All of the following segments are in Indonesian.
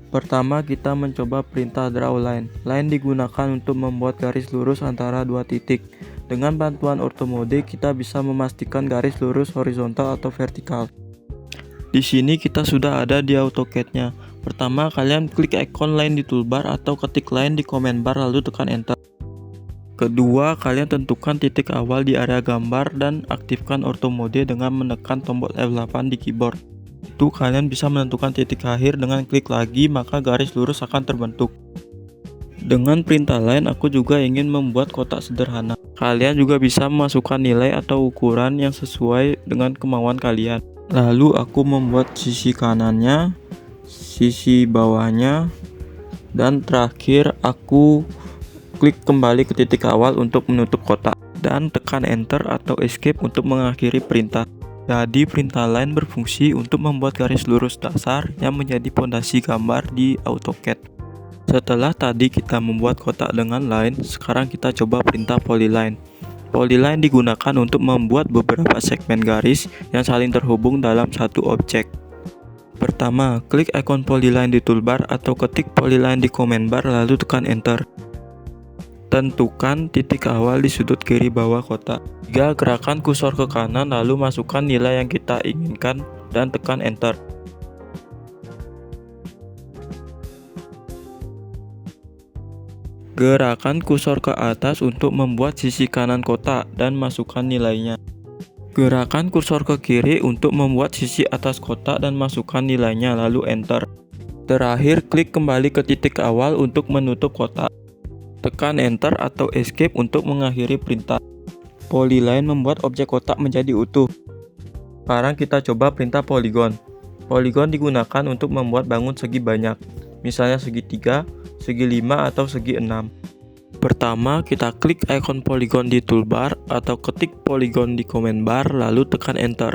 Pertama, kita mencoba perintah draw line. Line digunakan untuk membuat garis lurus antara dua titik. Dengan bantuan ortho mode, kita bisa memastikan garis lurus horizontal atau vertikal. Di sini kita sudah ada di AutoCAD-nya. Pertama, kalian klik ikon line di toolbar atau ketik line di command bar lalu tekan enter. Kedua, kalian tentukan titik awal di area gambar dan aktifkan ortho mode dengan menekan tombol F8 di keyboard. Itu kalian bisa menentukan titik akhir dengan klik lagi, maka garis lurus akan terbentuk. Dengan perintah line, aku juga ingin membuat kotak sederhana. Kalian juga bisa memasukkan nilai atau ukuran yang sesuai dengan kemauan kalian. Lalu aku membuat sisi kanannya, sisi bawahnya, dan terakhir aku klik kembali ke titik awal untuk menutup kotak dan tekan enter atau escape untuk mengakhiri perintah. Jadi perintah line berfungsi untuk membuat garis lurus dasar yang menjadi pondasi gambar di AutoCAD. Setelah tadi kita membuat kotak dengan line, sekarang kita coba perintah polyline. Polyline digunakan untuk membuat beberapa segmen garis yang saling terhubung dalam satu objek. Pertama, klik ikon polyline di toolbar atau ketik polyline di command bar lalu tekan enter. Tentukan titik awal di sudut kiri bawah kotak. 3. Gerakan kursor ke kanan lalu masukkan nilai yang kita inginkan dan tekan enter. Gerakan kursor ke atas untuk membuat sisi kanan kotak dan masukkan nilainya. Gerakan kursor ke kiri untuk membuat sisi atas kotak dan masukkan nilainya lalu enter. Terakhir, klik kembali ke titik awal untuk menutup kotak. Tekan enter atau escape untuk mengakhiri perintah. Polyline membuat objek kotak menjadi utuh. Sekarang kita coba perintah polygon. Polygon digunakan untuk membuat bangun segi banyak, misalnya segi 3, segi 5, atau segi 6. Pertama, kita klik ikon polygon di toolbar atau ketik polygon di command bar lalu tekan enter.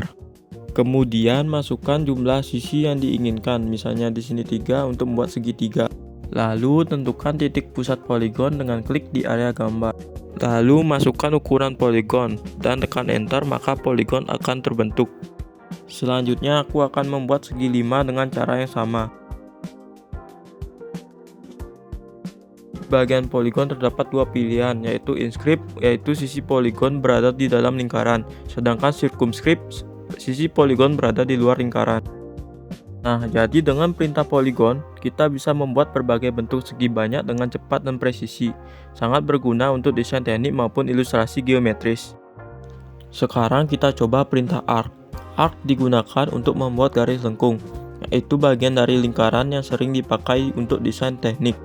Kemudian masukkan jumlah sisi yang diinginkan, misalnya di sini 3 untuk membuat segitiga. Lalu tentukan titik pusat polygon dengan klik di area gambar. Lalu masukkan ukuran polygon dan tekan enter, maka polygon akan terbentuk. Selanjutnya aku akan membuat segi 5 dengan cara yang sama. Bagian polygon terdapat dua pilihan, yaitu inscript, yaitu sisi polygon berada di dalam lingkaran, sedangkan circumscript, sisi polygon berada di luar lingkaran. Nah, jadi dengan perintah polygon, kita bisa membuat berbagai bentuk segi banyak dengan cepat dan presisi. Sangat berguna untuk desain teknik maupun ilustrasi geometris. Sekarang kita coba perintah arc. Arc digunakan untuk membuat garis lengkung, yaitu bagian dari lingkaran yang sering dipakai untuk desain teknik.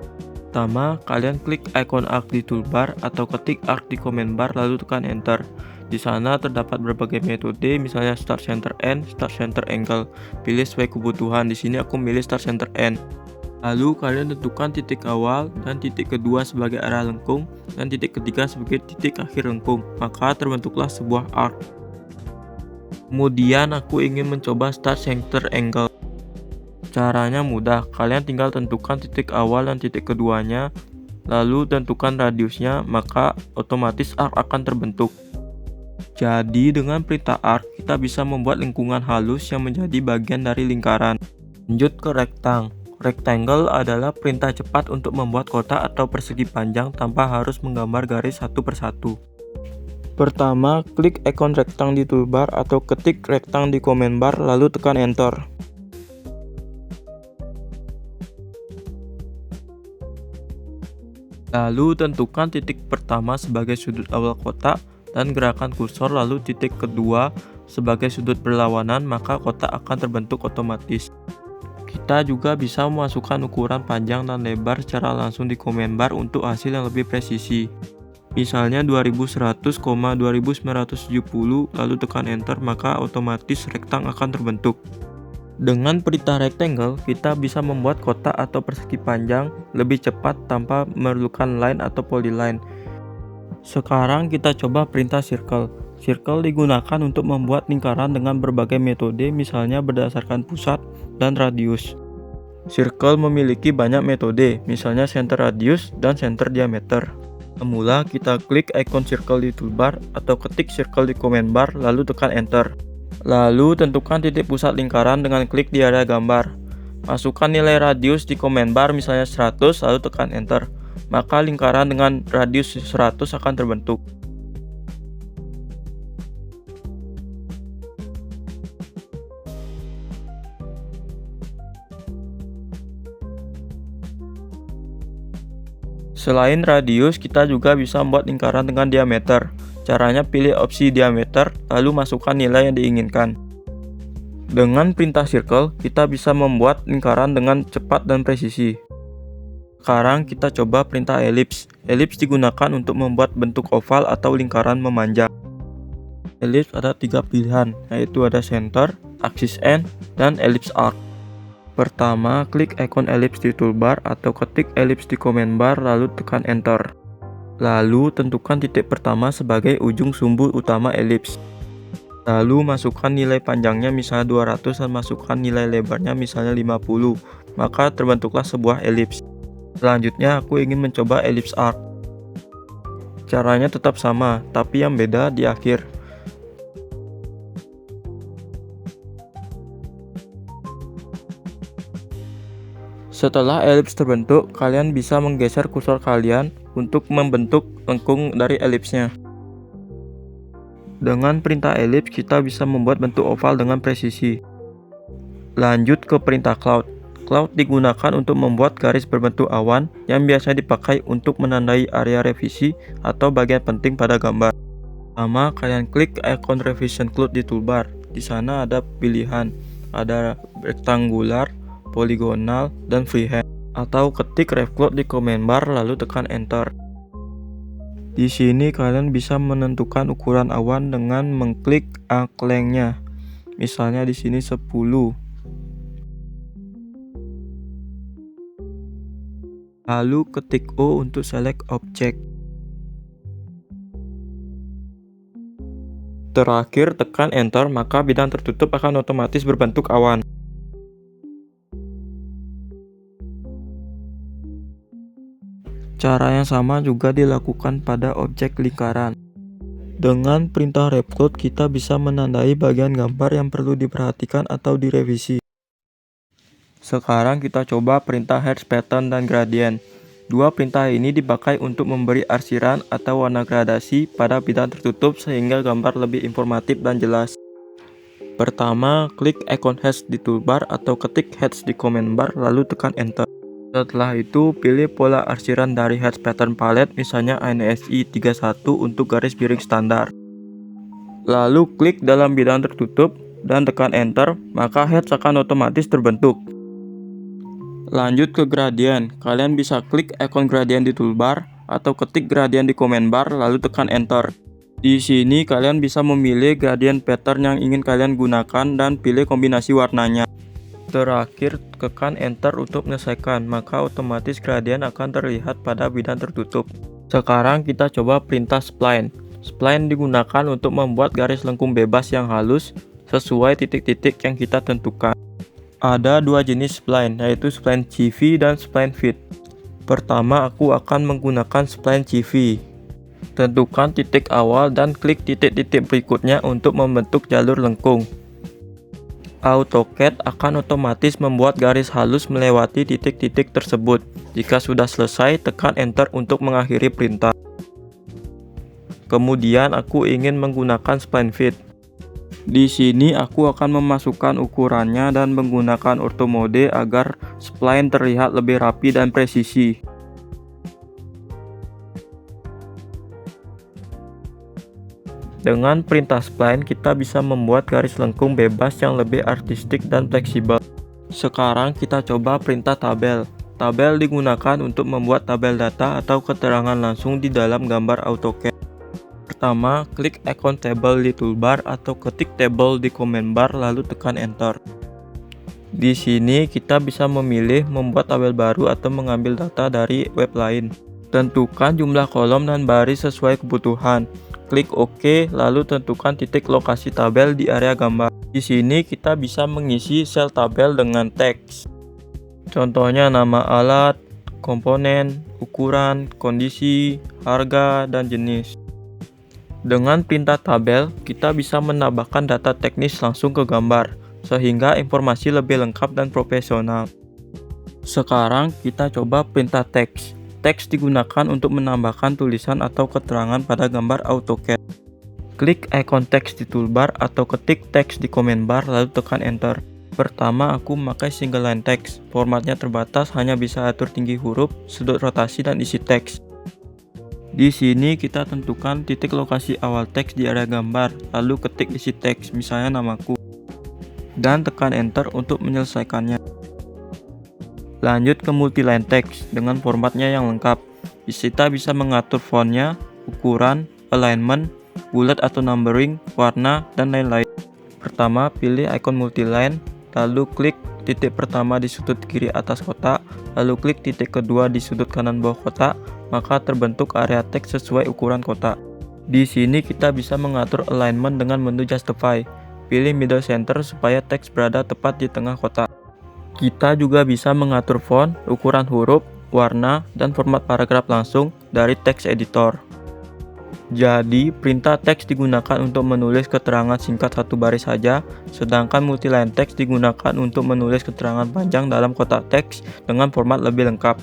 Pertama, kalian klik ikon arc di toolbar atau ketik arc di command bar lalu tekan enter. Di sana terdapat berbagai metode, misalnya start center end, start center angle. Pilih sesuai kebutuhan. Di sini aku milih start center end. Lalu kalian tentukan titik awal dan titik kedua sebagai arah lengkung dan titik ketiga sebagai titik akhir lengkung. Maka terbentuklah sebuah arc. Kemudian aku ingin mencoba start center angle. Caranya mudah. Kalian tinggal tentukan titik awal dan titik keduanya, lalu tentukan radiusnya, maka otomatis arc akan terbentuk. Jadi dengan perintah arc, kita bisa membuat lingkungan halus yang menjadi bagian dari lingkaran. Lanjut ke rectangle. Rectangle adalah perintah cepat untuk membuat kotak atau persegi panjang tanpa harus menggambar garis satu persatu. Pertama, klik ikon rectangle di toolbar atau ketik rectangle di command bar lalu tekan enter. Lalu tentukan titik pertama sebagai sudut awal kotak dan gerakan kursor, lalu titik kedua sebagai sudut berlawanan, maka kotak akan terbentuk otomatis. Kita juga bisa memasukkan ukuran panjang dan lebar secara langsung di command bar untuk hasil yang lebih presisi. Misalnya 2100, 2970, lalu tekan enter, maka otomatis rectangle akan terbentuk. Dengan perintah rectangle, kita bisa membuat kotak atau persegi panjang lebih cepat tanpa memerlukan line atau polyline. Sekarang kita coba perintah circle. Circle digunakan untuk membuat lingkaran dengan berbagai metode, misalnya berdasarkan pusat dan radius. Circle memiliki banyak metode, misalnya center radius dan center diameter. Semula kita klik ikon circle di toolbar atau ketik circle di command bar lalu tekan enter. Lalu tentukan titik pusat lingkaran dengan klik di area gambar. Masukkan nilai radius di comment bar, misalnya 100, lalu tekan enter. Maka lingkaran dengan radius 100 akan terbentuk. Selain radius, kita juga bisa membuat lingkaran dengan diameter. Caranya pilih opsi diameter, lalu masukkan nilai yang diinginkan. Dengan perintah circle, kita bisa membuat lingkaran dengan cepat dan presisi. Sekarang kita coba perintah ellipse. Ellipse digunakan untuk membuat bentuk oval atau lingkaran memanjang. Ellipse ada 3 pilihan, yaitu ada center, axis end, dan ellipse arc. Pertama, klik ikon ellipse di toolbar atau ketik ellipse di comment bar lalu tekan enter. Lalu tentukan titik pertama sebagai ujung sumbu utama ellipse. Lalu masukkan nilai panjangnya misalnya 200 dan masukkan nilai lebarnya misalnya 50. Maka terbentuklah sebuah ellipse. Selanjutnya aku ingin mencoba ellipse arc. Caranya tetap sama, tapi yang beda di akhir. Setelah ellipse terbentuk, kalian bisa menggeser kursor kalian untuk membentuk lengkung dari ellipse-nya. Dengan perintah ellipse, kita bisa membuat bentuk oval dengan presisi. Lanjut ke perintah cloud. Cloud digunakan untuk membuat garis berbentuk awan yang biasa dipakai untuk menandai area revisi atau bagian penting pada gambar. Pertama, kalian klik ikon revision cloud di toolbar. Di sana ada pilihan, ada rectangular, poligonal, dan freehand. Atau ketik rev cloud di comment bar lalu tekan enter. Di sini kalian bisa menentukan ukuran awan dengan mengklik arc length-nya. Misalnya di sini 10. Lalu ketik O untuk select object. Terakhir tekan enter, maka bidang tertutup akan otomatis berbentuk awan. Cara yang sama juga dilakukan pada objek lingkaran. Dengan perintah rev cloud, kita bisa menandai bagian gambar yang perlu diperhatikan atau direvisi. Sekarang kita coba perintah Hex Pattern dan Gradient. Dua perintah ini dipakai untuk memberi arsiran atau warna gradasi pada bidang tertutup sehingga gambar lebih informatif dan jelas. Pertama, klik ikon Hex di toolbar atau ketik Hex di comment bar lalu tekan enter. Setelah itu, pilih pola arsiran dari Hex Pattern Palette, misalnya NSI 31 untuk garis miring standar. Lalu klik dalam bidang tertutup dan tekan enter, maka hex akan otomatis terbentuk. Lanjut ke gradient, kalian bisa klik ikon gradient di toolbar atau ketik gradient di comment bar lalu tekan enter. Di sini kalian bisa memilih gradient pattern yang ingin kalian gunakan dan pilih kombinasi warnanya. Terakhir, tekan enter untuk menyelesaikan, maka otomatis gradient akan terlihat pada bidang tertutup. Sekarang kita coba perintah spline. Spline digunakan untuk membuat garis lengkung bebas yang halus sesuai titik-titik yang kita tentukan. Ada dua jenis spline, yaitu spline CV dan spline fit. Pertama, aku akan menggunakan spline CV. Tentukan titik awal dan klik titik-titik berikutnya untuk membentuk jalur lengkung. AutoCAD akan otomatis membuat garis halus melewati titik-titik tersebut. Jika sudah selesai, tekan enter untuk mengakhiri perintah. Kemudian aku ingin menggunakan spline fit. Di sini aku akan memasukkan ukurannya dan menggunakan auto mode agar spline terlihat lebih rapi dan presisi. Dengan perintah spline, kita bisa membuat garis lengkung bebas yang lebih artistik dan fleksibel. Sekarang kita coba perintah tabel. Tabel digunakan untuk membuat tabel data atau keterangan langsung di dalam gambar AutoCAD. Pertama, klik ikon table di toolbar atau ketik table di comment bar lalu tekan enter. Di sini kita bisa memilih membuat tabel baru atau mengambil data dari web lain. Tentukan jumlah kolom dan baris sesuai kebutuhan. Klik OK, lalu tentukan titik lokasi tabel di area gambar. Di sini kita bisa mengisi sel tabel dengan teks. Contohnya nama alat, komponen, ukuran, kondisi, harga, dan jenis. Dengan perintah tabel, kita bisa menambahkan data teknis langsung ke gambar. sehingga informasi lebih lengkap dan profesional. Sekarang kita coba perintah teks. Teks digunakan untuk menambahkan tulisan atau keterangan pada gambar AutoCAD. Klik ikon teks di toolbar atau ketik teks di comment bar lalu tekan enter. Pertama, aku memakai single line text. Formatnya terbatas, hanya bisa atur tinggi huruf, sudut rotasi, dan isi teks. Di sini kita tentukan titik lokasi awal teks di area gambar, lalu ketik isi teks, misalnya namaku, dan tekan enter untuk menyelesaikannya. Lanjut ke multiline text dengan formatnya yang lengkap. Kita bisa mengatur fontnya, ukuran, alignment, bullet atau numbering, warna, dan lain-lain. Pertama, pilih ikon multiline, lalu klik titik pertama di sudut kiri atas kotak, lalu klik titik kedua di sudut kanan bawah kotak, maka terbentuk area teks sesuai ukuran kotak. Di sini kita bisa mengatur alignment dengan menu Justify. Pilih middle center supaya teks berada tepat di tengah kotak. Kita juga bisa mengatur font, ukuran huruf, warna, dan format paragraf langsung dari teks editor. Jadi, perintah teks digunakan untuk menulis keterangan singkat satu baris saja, sedangkan multiline text digunakan untuk menulis keterangan panjang dalam kotak teks dengan format lebih lengkap.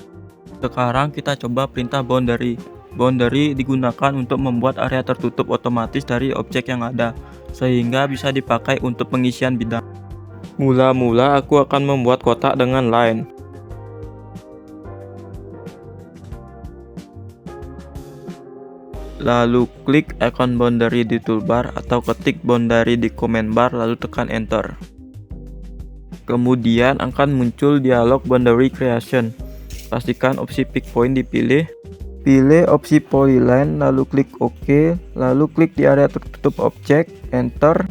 Sekarang kita coba perintah boundary. Boundary digunakan untuk membuat area tertutup otomatis dari objek yang ada, sehingga bisa dipakai untuk pengisian bidang. Mula-mula aku akan membuat kotak dengan line. Lalu klik ikon boundary di toolbar atau ketik boundary di comment bar lalu tekan enter. Kemudian akan muncul dialog boundary creation. Pastikan opsi pick point dipilih. Pilih opsi polyline lalu klik OK, lalu klik di area tertutup objek, enter.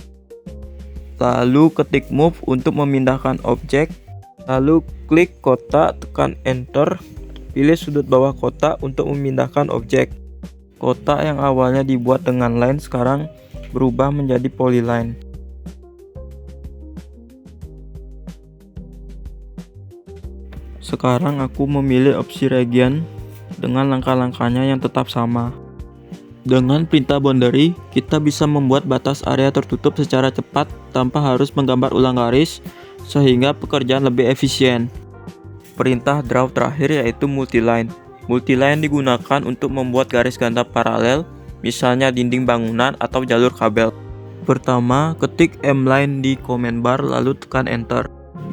Lalu ketik move untuk memindahkan objek, lalu klik kotak, tekan enter, pilih sudut bawah kotak untuk memindahkan objek. Kotak yang awalnya dibuat dengan line sekarang berubah menjadi polyline. Sekarang aku memilih opsi region dengan langkah-langkahnya yang tetap sama. Dengan perintah boundary, kita bisa membuat batas area tertutup secara cepat tanpa harus menggambar ulang garis, sehingga pekerjaan lebih efisien. Perintah draw terakhir yaitu multiline. Multiline digunakan untuk membuat garis ganda paralel, misalnya dinding bangunan atau jalur kabel. Pertama, ketik M-line di comment bar lalu tekan enter.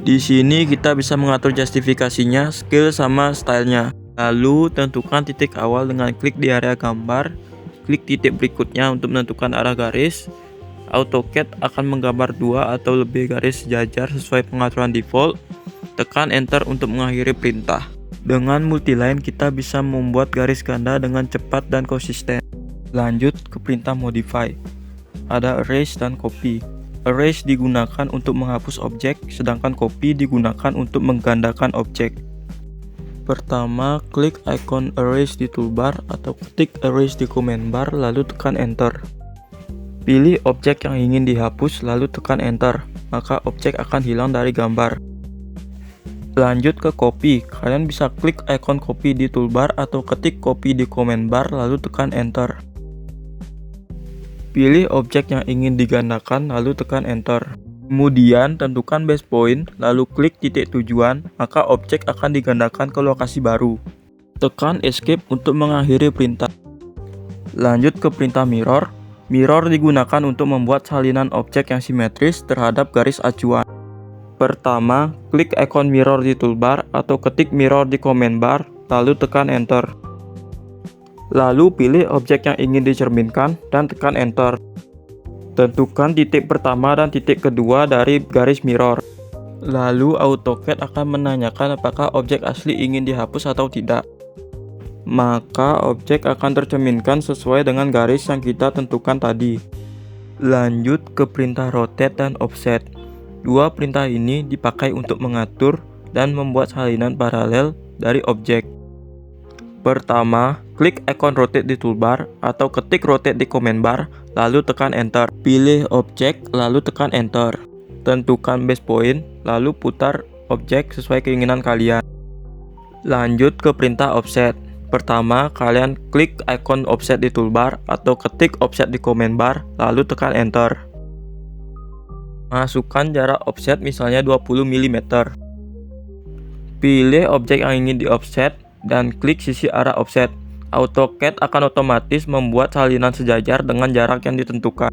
Di sini kita bisa mengatur justifikasinya, scale sama stylenya. Lalu tentukan titik awal dengan klik di area gambar. Klik titik berikutnya untuk menentukan arah garis. AutoCAD akan menggambar 2 atau lebih garis sejajar sesuai pengaturan default. Tekan enter untuk mengakhiri perintah. Dengan multiline kita bisa membuat garis ganda dengan cepat dan konsisten. Lanjut ke perintah modify. Ada erase dan copy. Erase digunakan untuk menghapus objek, sedangkan copy digunakan untuk menggandakan objek. Pertama, klik ikon erase di toolbar atau ketik erase di comment bar lalu tekan enter. Pilih objek yang ingin dihapus lalu tekan enter, maka objek akan hilang dari gambar. Lanjut ke copy, kalian bisa klik ikon copy di toolbar atau ketik copy di comment bar lalu tekan enter. Pilih objek yang ingin digandakan lalu tekan enter. Kemudian tentukan base point, lalu klik titik tujuan, maka objek akan digandakan ke lokasi baru. Tekan escape untuk mengakhiri perintah. Lanjut ke perintah mirror. Mirror digunakan untuk membuat salinan objek yang simetris terhadap garis acuan. Pertama, klik ikon mirror di toolbar atau ketik mirror di comment bar, lalu tekan enter. Lalu pilih objek yang ingin dicerminkan dan tekan enter. Tentukan titik pertama dan titik kedua dari garis mirror. Lalu AutoCAD akan menanyakan apakah objek asli ingin dihapus atau tidak. Maka objek akan tercerminkan sesuai dengan garis yang kita tentukan tadi. Lanjut ke perintah rotate dan offset. Dua perintah ini dipakai untuk mengatur dan membuat salinan paralel dari objek. Pertama, klik ikon rotate di toolbar atau ketik rotate di comment bar, lalu tekan enter. Pilih objek, lalu tekan enter. Tentukan base point, lalu putar objek sesuai keinginan kalian. Lanjut ke perintah offset. Pertama, kalian klik ikon offset di toolbar atau ketik offset di comment bar, lalu tekan enter. Masukkan jarak offset misalnya 20 mm. Pilih objek yang ingin di-offset dan klik sisi arah offset. AutoCAD akan otomatis membuat salinan sejajar dengan jarak yang ditentukan.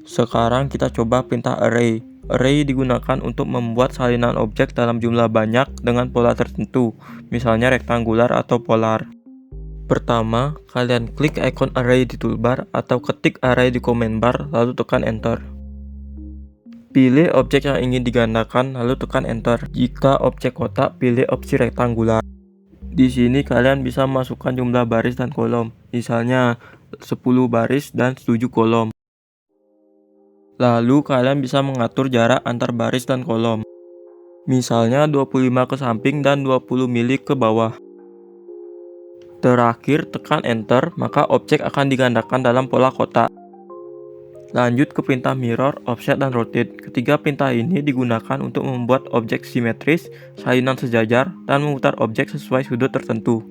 Sekarang kita coba perintah array. Array digunakan untuk membuat salinan objek dalam jumlah banyak dengan pola tertentu, misalnya rektangular atau polar. Pertama, kalian klik ikon array di toolbar atau ketik array di command bar, lalu tekan enter. Pilih objek yang ingin digandakan, lalu tekan enter. Jika objek kotak, pilih opsi rektangular. Di sini kalian bisa memasukkan jumlah baris dan kolom, misalnya 10 baris dan 7 kolom. Lalu kalian bisa mengatur jarak antar baris dan kolom, misalnya 25 ke samping dan 20 mili ke bawah. Terakhir tekan enter, maka objek akan digandakan dalam pola kotak. Lanjut ke perintah mirror, offset, dan rotate. Ketiga perintah ini digunakan untuk membuat objek simetris, salinan sejajar, dan memutar objek sesuai sudut tertentu.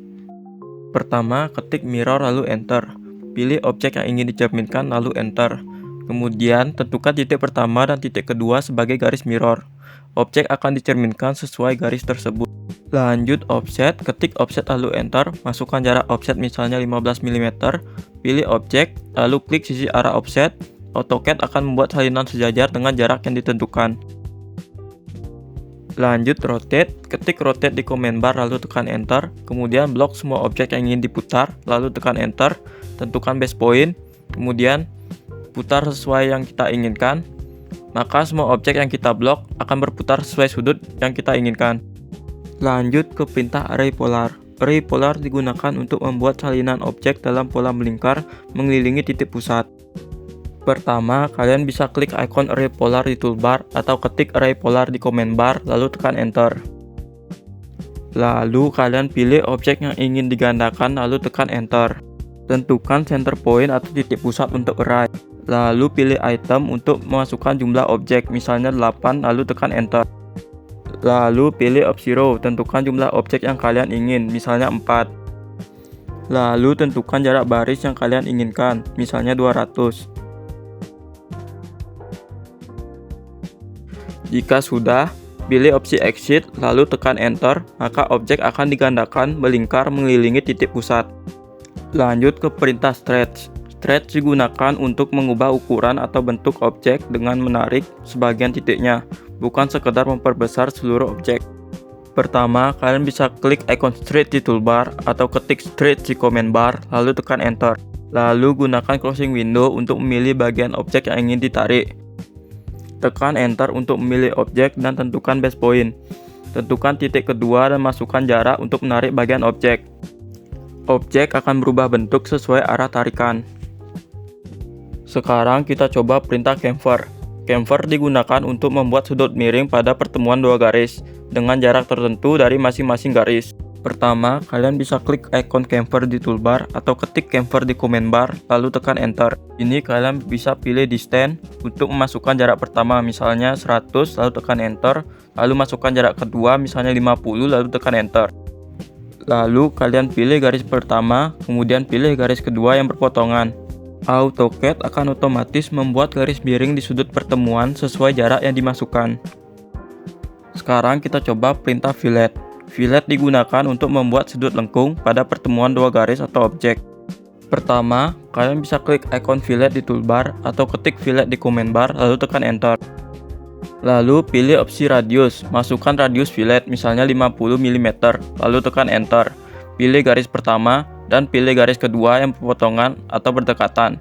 Pertama, ketik mirror lalu enter. Pilih objek yang ingin dicerminkan lalu enter. Kemudian, tentukan titik pertama dan titik kedua sebagai garis mirror. Objek akan dicerminkan sesuai garis tersebut. Lanjut offset, ketik offset lalu enter, masukkan jarak offset misalnya 15 mm, pilih objek, lalu klik sisi arah offset. AutoCAD akan membuat salinan sejajar dengan jarak yang ditentukan. Lanjut rotate, ketik rotate di command bar lalu tekan enter, kemudian blok semua objek yang ingin diputar, lalu tekan enter, tentukan base point, kemudian putar sesuai yang kita inginkan, maka semua objek yang kita blok akan berputar sesuai sudut yang kita inginkan. Lanjut ke perintah array polar. Array polar digunakan untuk membuat salinan objek dalam pola melingkar mengelilingi titik pusat. Pertama, kalian bisa klik ikon array polar di toolbar atau ketik array polar di command bar lalu tekan enter. Lalu kalian pilih objek yang ingin digandakan lalu tekan enter. Tentukan center point atau titik pusat untuk array. Lalu pilih item untuk memasukkan jumlah objek, misalnya 8, lalu tekan enter. Lalu pilih opsi row, tentukan jumlah objek yang kalian ingin, misalnya 4. Lalu tentukan jarak baris yang kalian inginkan, misalnya 200. Jika sudah, pilih opsi exit, lalu tekan enter, maka objek akan digandakan melingkar mengelilingi titik pusat. Lanjut ke perintah stretch. Stretch digunakan untuk mengubah ukuran atau bentuk objek dengan menarik sebagian titiknya, bukan sekedar memperbesar seluruh objek. Pertama, kalian bisa klik ikon stretch di toolbar atau ketik stretch di command bar, lalu tekan enter. Lalu gunakan closing window untuk memilih bagian objek yang ingin ditarik. Tekan enter untuk memilih objek dan tentukan base point. Tentukan titik kedua dan masukkan jarak untuk menarik bagian objek. Objek akan berubah bentuk sesuai arah tarikan. Sekarang kita coba perintah chamfer. Chamfer digunakan untuk membuat sudut miring pada pertemuan dua garis dengan jarak tertentu dari masing-masing garis. Pertama, kalian bisa klik ikon chamfer di toolbar atau ketik chamfer di command bar lalu tekan enter. Ini kalian bisa pilih distance untuk memasukkan jarak pertama misalnya 100 lalu tekan enter, lalu masukkan jarak kedua misalnya 50 lalu tekan enter. Lalu kalian pilih garis pertama, kemudian pilih garis kedua yang berpotongan. AutoCAD akan otomatis membuat garis miring di sudut pertemuan sesuai jarak yang dimasukkan. Sekarang kita coba perintah fillet. Fillet digunakan untuk membuat sudut lengkung pada pertemuan dua garis atau objek. Pertama, kalian bisa klik ikon fillet di toolbar atau ketik fillet di command bar lalu tekan enter. Lalu pilih opsi radius, masukkan radius fillet misalnya 50 mm, lalu tekan enter. Pilih garis pertama dan pilih garis kedua yang berpotongan atau berdekatan.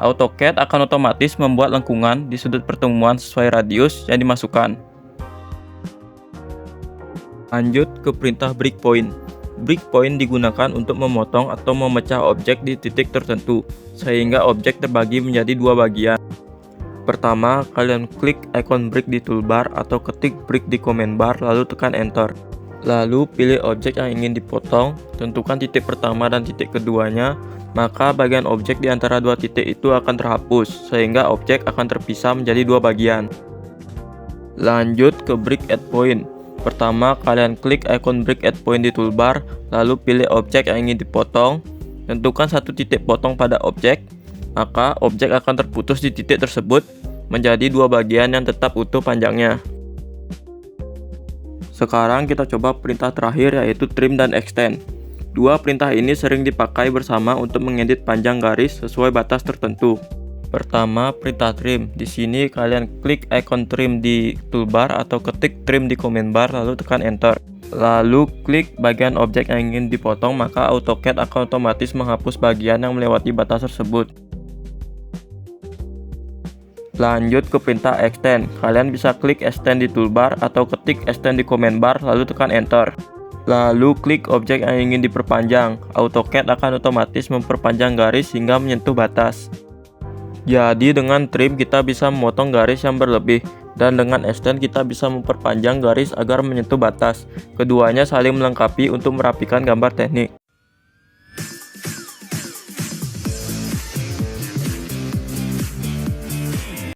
AutoCAD akan otomatis membuat lengkungan di sudut pertemuan sesuai radius yang dimasukkan. Lanjut ke perintah breakpoint. Breakpoint digunakan untuk memotong atau memecah objek di titik tertentu, sehingga objek terbagi menjadi dua bagian. Pertama, kalian klik ikon break di toolbar atau ketik break di command bar lalu tekan enter. Lalu pilih objek yang ingin dipotong, tentukan titik pertama dan titik keduanya, maka bagian objek di antara dua titik itu akan terhapus, sehingga objek akan terpisah menjadi dua bagian. Lanjut ke break at point. Pertama, kalian klik ikon break at point di toolbar, lalu pilih objek yang ingin dipotong, tentukan satu titik potong pada objek, maka objek akan terputus di titik tersebut, menjadi dua bagian yang tetap utuh panjangnya. Sekarang kita coba perintah terakhir, yaitu trim dan extend. Dua perintah ini sering dipakai bersama untuk mengedit panjang garis sesuai batas tertentu. Pertama, perintah trim. Di sini kalian klik icon trim di toolbar atau ketik trim di command bar lalu tekan enter. Lalu klik bagian objek yang ingin dipotong, maka AutoCAD akan otomatis menghapus bagian yang melewati batas tersebut. Lanjut ke perintah extend. Kalian bisa klik extend di toolbar atau ketik extend di command bar lalu tekan enter. Lalu klik objek yang ingin diperpanjang. AutoCAD akan otomatis memperpanjang garis hingga menyentuh batas. Jadi dengan trim kita bisa memotong garis yang berlebih, dan dengan extend kita bisa memperpanjang garis agar menyentuh batas. Keduanya saling melengkapi untuk merapikan gambar teknik.